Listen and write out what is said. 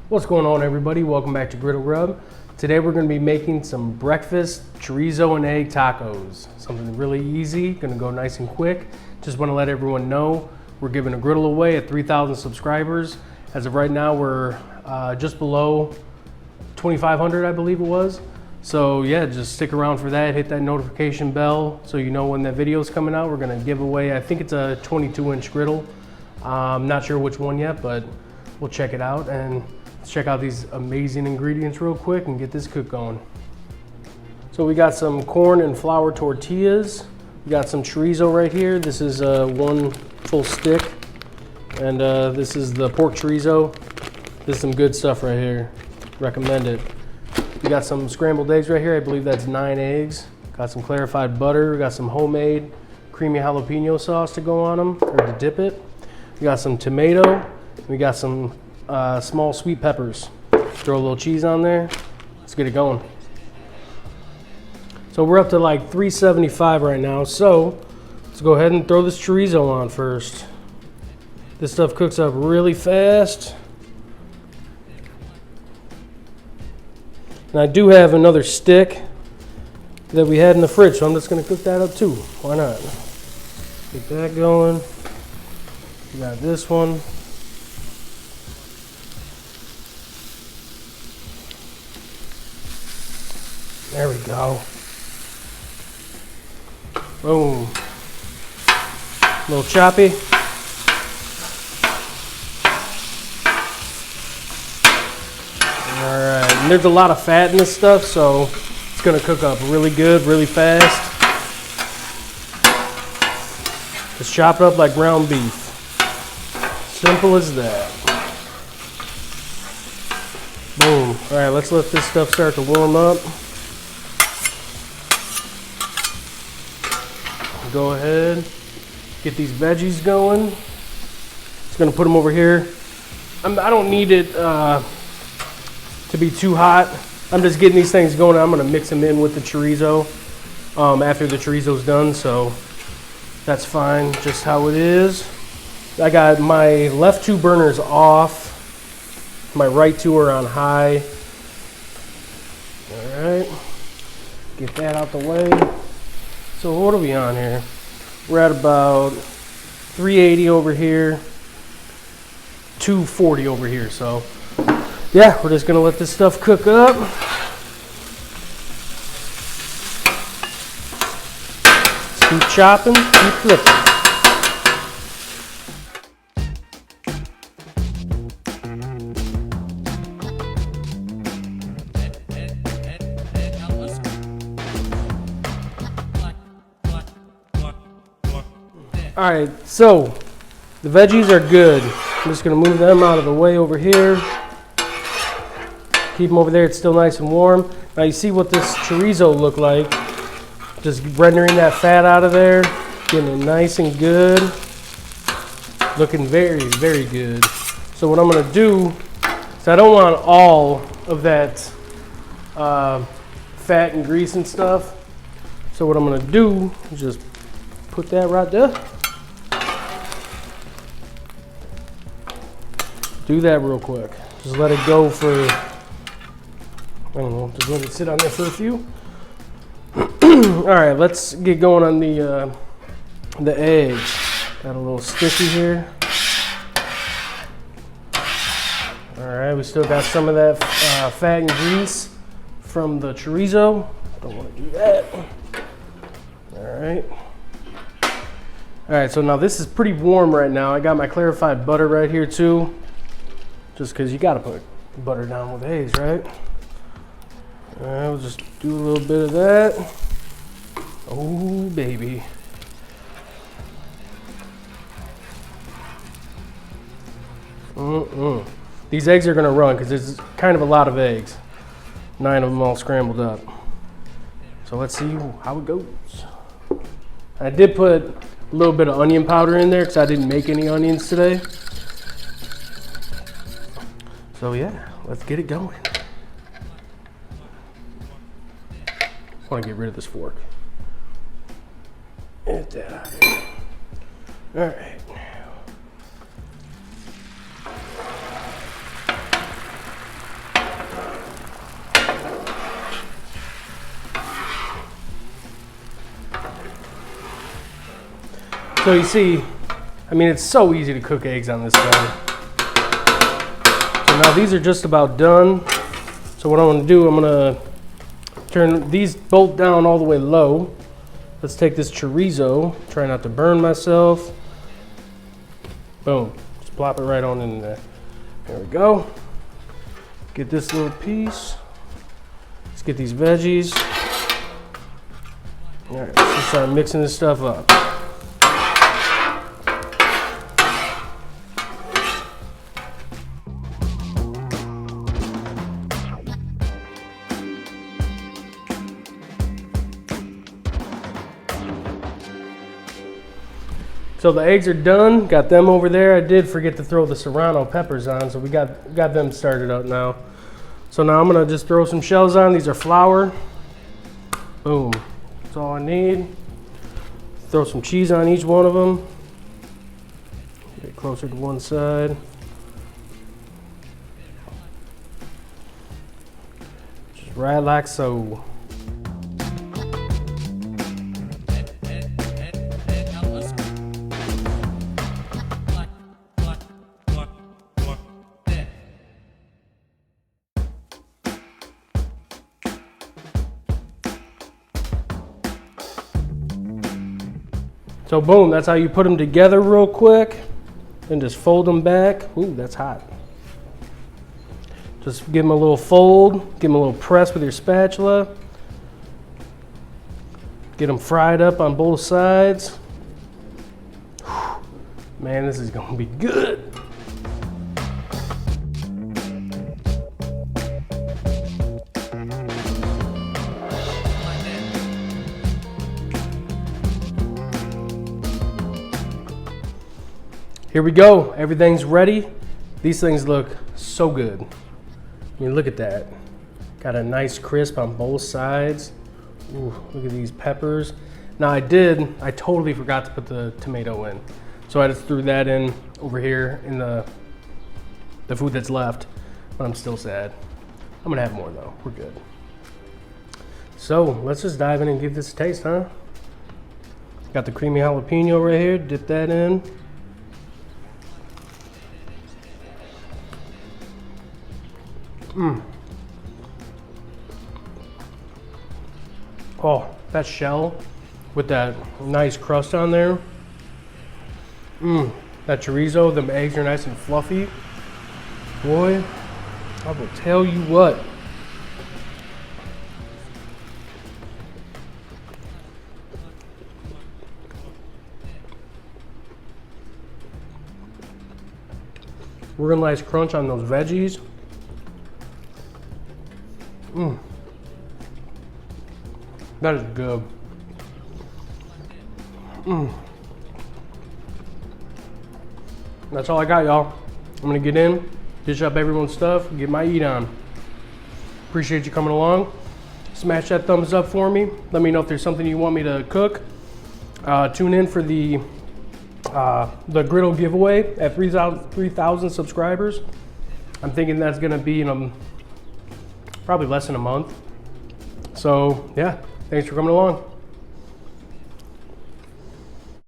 What's going on, everybody? Welcome back to Griddle Grub. Today we're going to be making some breakfast chorizo and egg tacos. Something really easy, going to go nice and quick. Just want to let everyone know we're giving a griddle away at 3,000 subscribers. As of right now, we're just below 2,500, I believe it was. So yeah, just stick around for that. Hit that notification bell so you know when that video is coming out. We're going to give away, I think it's a 22-inch griddle. I'm not sure which one yet, but we'll check it out. And let's check out these amazing ingredients real quick and get this cook going. So we got some corn and flour tortillas. We got some chorizo right here. This is one full stick. And this is the pork chorizo. This is some good stuff right here. Recommend it. We got some scrambled eggs right here. I believe that's 9 eggs. Got some clarified butter. We got some homemade creamy jalapeno sauce to go on them, or to dip it. We got some tomato. We got some small sweet peppers. Throw a little cheese on there. Let's get it going. So we're up to like 375 right now. So let's go ahead and throw this chorizo on first. This stuff cooks up really fast. And I do have another stick that we had in the fridge, so I'm just going to cook that up too. Why not? Get that going. We got this one. There we go. Boom. A little choppy. Alright, and there's a lot of fat in this stuff, so it's going to cook up really good, really fast. Just chop it up like ground beef. Simple as that. Boom. Alright, let's let this stuff start to warm up. Go ahead, get these veggies going. Just gonna put them over here. I don't need it to be too hot. I'm just getting these things going. I'm gonna mix them in with the chorizo after the chorizo's done, so that's fine, just how it is. I got my left 2 burners off. My right 2 are on high. All right, get that out the way. So what are we on here? We're at about 380 over here, 240 over here. So yeah, we're just gonna let this stuff cook up. Keep chopping, keep flipping. All right, so the veggies are good. I'm just gonna move them out of the way over here. Keep them over there, it's still nice and warm. Now you see what this chorizo look like. Just rendering that fat out of there, getting it nice and good. Looking very, very good. So what I'm gonna do, is I don't want all of that fat and grease and stuff. So what I'm gonna do is just put that right there. Do that real quick. Just let it go for, I don't know, just let it sit on there for a few. All right, let's get going on the eggs. Got a little sticky here. All right, we still got some of that fat and grease from the chorizo. Don't want to do that. All right. All right, so now this is pretty warm right now. I got my clarified butter right here too. Just because you got to put butter down with eggs, right? All right, we'll just do a little bit of that. Oh, baby. These eggs are going to run because it's kind of a lot of eggs. 9 of them all scrambled up. So let's see how it goes. I did put a little bit of onion powder in there because I didn't make any onions today. So yeah, let's get it going. I want to get rid of this fork. Get that out of here. All right. So you see, I mean, it's so easy to cook eggs on this thing. So now these are just about done. So what I'm gonna do, I'm gonna turn these both down all the way low. Let's take this chorizo, try not to burn myself. Boom, just plop it right on in there. There we go. Get this little piece. Let's get these veggies. All right, let's start mixing this stuff up. So the eggs are done, got them over there. I did forget to throw the serrano peppers on, so we got them started up now. So now I'm gonna just throw some shells on. These are flour. Boom, that's all I need. Throw some cheese on each one of them. Get closer to one side. Just right like so. So boom, that's how you put them together real quick. Then just fold them back. Ooh, that's hot. Just give them a little fold, give them a little press with your spatula. Get them fried up on both sides. Whew. Man, this is gonna be good. Here we go, everything's ready. These things look so good. I mean, look at that. Got a nice crisp on both sides. Ooh, look at these peppers. Now I totally forgot to put the tomato in. So I just threw that in over here in the food that's left, but I'm still sad. I'm gonna have more though, we're good. So let's just dive in and give this a taste, huh? Got the creamy jalapeno right here, dip that in. Oh, that shell with that nice crust on there. That chorizo, the eggs are nice and fluffy. Boy, I will tell you what. Real nice crunch on those veggies. That is good. That's all I got, y'all. I'm gonna get in, dish up everyone's stuff, get my eat on. Appreciate you coming along. Smash that thumbs up for me. Let me know if there's something you want me to cook. Tune in for the griddle giveaway at 3,000 subscribers. I'm thinking that's gonna be in probably less than a month. So yeah, thanks for coming along.